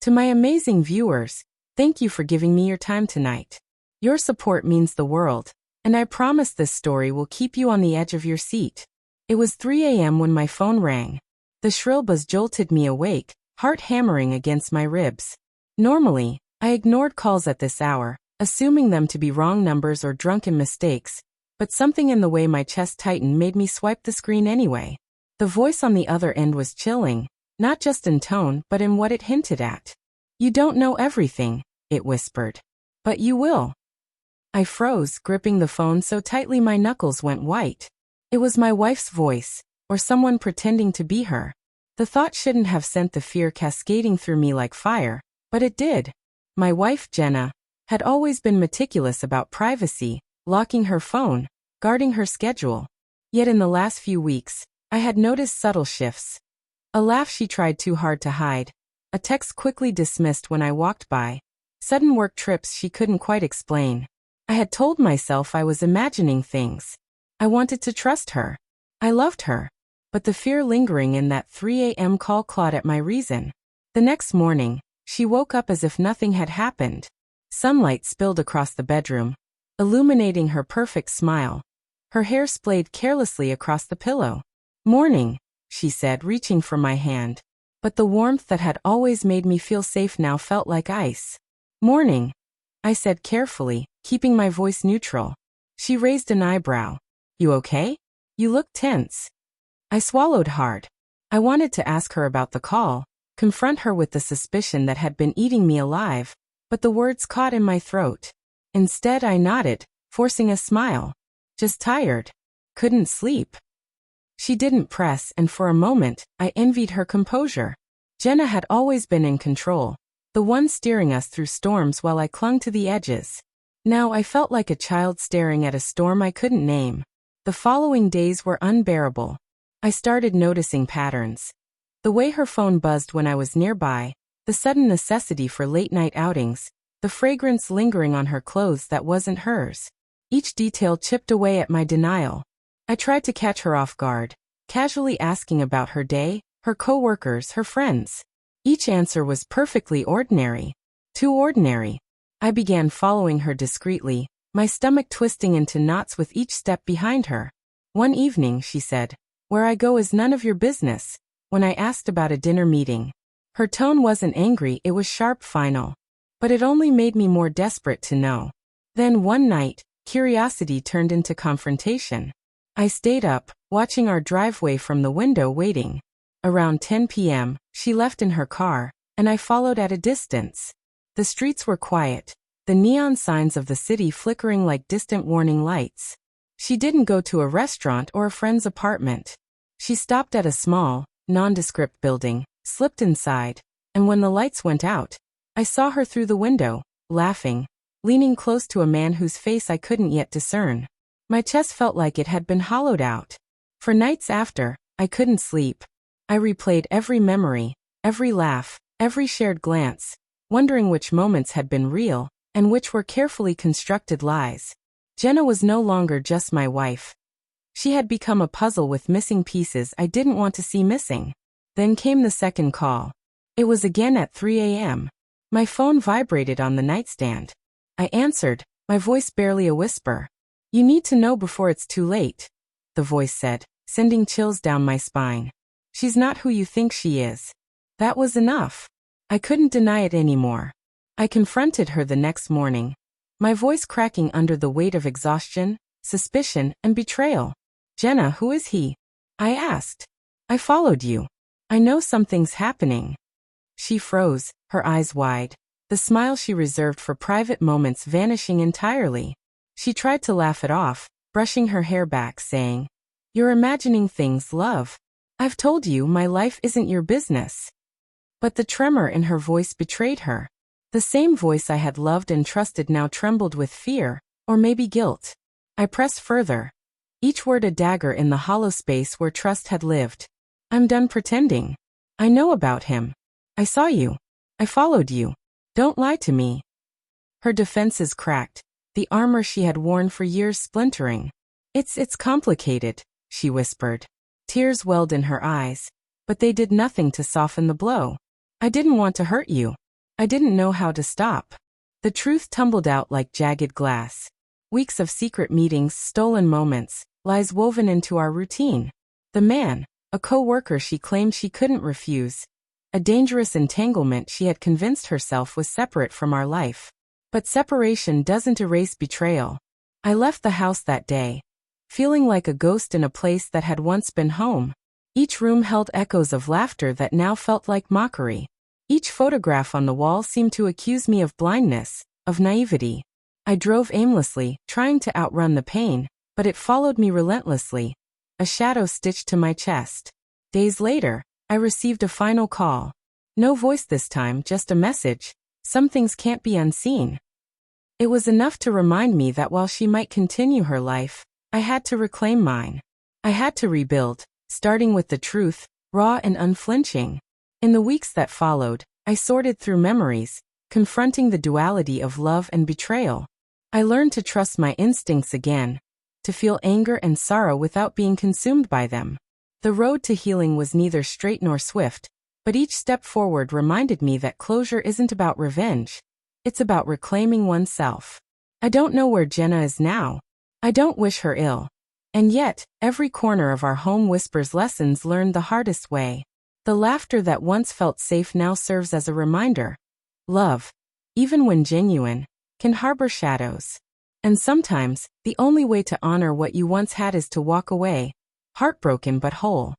To my amazing viewers, thank you for giving me your time tonight. Your support means the world, and I promise this story will keep you on the edge of your seat. It was 3 a.m. when my phone rang. The shrill buzz jolted me awake, heart hammering against my ribs. Normally, I ignored calls at this hour, assuming them to be wrong numbers or drunken mistakes, but something in the way my chest tightened made me swipe the screen anyway. The voice on the other end was chilling, not just in tone but in what it hinted at. "You don't know everything," it whispered. "But you will." I froze, gripping the phone so tightly my knuckles went white. It was my wife's voice, or someone pretending to be her. The thought shouldn't have sent the fear cascading through me like fire, but it did. My wife, Jenna, had always been meticulous about privacy, locking her phone, guarding her schedule. Yet in the last few weeks, I had noticed subtle shifts. A laugh she tried too hard to hide, a text quickly dismissed when I walked by, sudden work trips she couldn't quite explain. I had told myself I was imagining things. I wanted to trust her. I loved her. But the fear lingering in that 3 a.m. call clawed at my reason. The next morning, she woke up as if nothing had happened. Sunlight spilled across the bedroom, illuminating her perfect smile. Her hair splayed carelessly across the pillow. "Morning," she said, reaching for my hand. But the warmth that had always made me feel safe now felt like ice. "Morning," I said carefully, keeping my voice neutral. She raised an eyebrow. "You okay? You look tense." I swallowed hard. I wanted to ask her about the call, confront her with the suspicion that had been eating me alive, but the words caught in my throat. Instead, I nodded, forcing a smile. "Just tired. Couldn't sleep." She didn't press, and for a moment, I envied her composure. Jenna had always been in control, the one steering us through storms while I clung to the edges. Now I felt like a child staring at a storm I couldn't name. The following days were unbearable. I started noticing patterns. The way her phone buzzed when I was nearby, the sudden necessity for late-night outings, the fragrance lingering on her clothes that wasn't hers. Each detail chipped away at my denial. I tried to catch her off guard, casually asking about her day, her coworkers, her friends. Each answer was perfectly ordinary. Too ordinary. I began following her discreetly, my stomach twisting into knots with each step behind her. One evening, she said, "Where I go is none of your business," when I asked about a dinner meeting. Her tone wasn't angry, it was sharp, final. But it only made me more desperate to know. Then one night, curiosity turned into confrontation. I stayed up, watching our driveway from the window, waiting. Around 10 p.m., she left in her car, and I followed at a distance. The streets were quiet, the neon signs of the city flickering like distant warning lights. She didn't go to a restaurant or a friend's apartment. She stopped at a small, nondescript building, slipped inside, and when the lights went out, I saw her through the window, laughing, leaning close to a man whose face I couldn't yet discern. My chest felt like it had been hollowed out. For nights after, I couldn't sleep. I replayed every memory, every laugh, every shared glance, wondering which moments had been real, and which were carefully constructed lies. Jenna was no longer just my wife. She had become a puzzle with missing pieces I didn't want to see missing. Then came the second call. It was again at 3 a.m. My phone vibrated on the nightstand. I answered, my voice barely a whisper. "You need to know before it's too late," the voice said, sending chills down my spine. "She's not who you think she is." That was enough. I couldn't deny it anymore. I confronted her the next morning, my voice cracking under the weight of exhaustion, suspicion, and betrayal. "Jenna, who is he?" I asked. "I followed you. I know something's happening." She froze, her eyes wide, the smile she reserved for private moments vanishing entirely. She tried to laugh it off, brushing her hair back, saying, "You're imagining things, love. I've told you my life isn't your business." But the tremor in her voice betrayed her. The same voice I had loved and trusted now trembled with fear, or maybe guilt. I pressed further, each word a dagger in the hollow space where trust had lived. "I'm done pretending. I know about him. I saw you. I followed you. Don't lie to me." Her defenses cracked, the armor she had worn for years splintering. It's complicated," she whispered. Tears welled in her eyes, but they did nothing to soften the blow. "I didn't want to hurt you. I didn't know how to stop. The truth tumbled out like jagged glass. Weeks of secret meetings, stolen moments, lies woven into our routine. The man, a co-worker she claimed she couldn't refuse. A dangerous entanglement she had convinced herself was separate from our life. But separation doesn't erase betrayal. I left the house that day, feeling like a ghost in a place that had once been home. Each room held echoes of laughter that now felt like mockery. Each photograph on the wall seemed to accuse me of blindness, of naivety. I drove aimlessly, trying to outrun the pain, but it followed me relentlessly, a shadow stitched to my chest. Days later, I received a final call. No voice this time, just a message. Some things can't be unseen. It was enough to remind me that while she might continue her life, I had to reclaim mine. I had to rebuild, starting with the truth, raw and unflinching. In the weeks that followed, I sorted through memories, confronting the duality of love and betrayal. I learned to trust my instincts again, to feel anger and sorrow without being consumed by them. The road to healing was neither straight nor swift, but each step forward reminded me that closure isn't about revenge. It's about reclaiming oneself. I don't know where Jenna is now. I don't wish her ill. And yet, every corner of our home whispers lessons learned the hardest way. The laughter that once felt safe now serves as a reminder. Love, even when genuine, can harbor shadows. And sometimes, the only way to honor what you once had is to walk away, heartbroken but whole.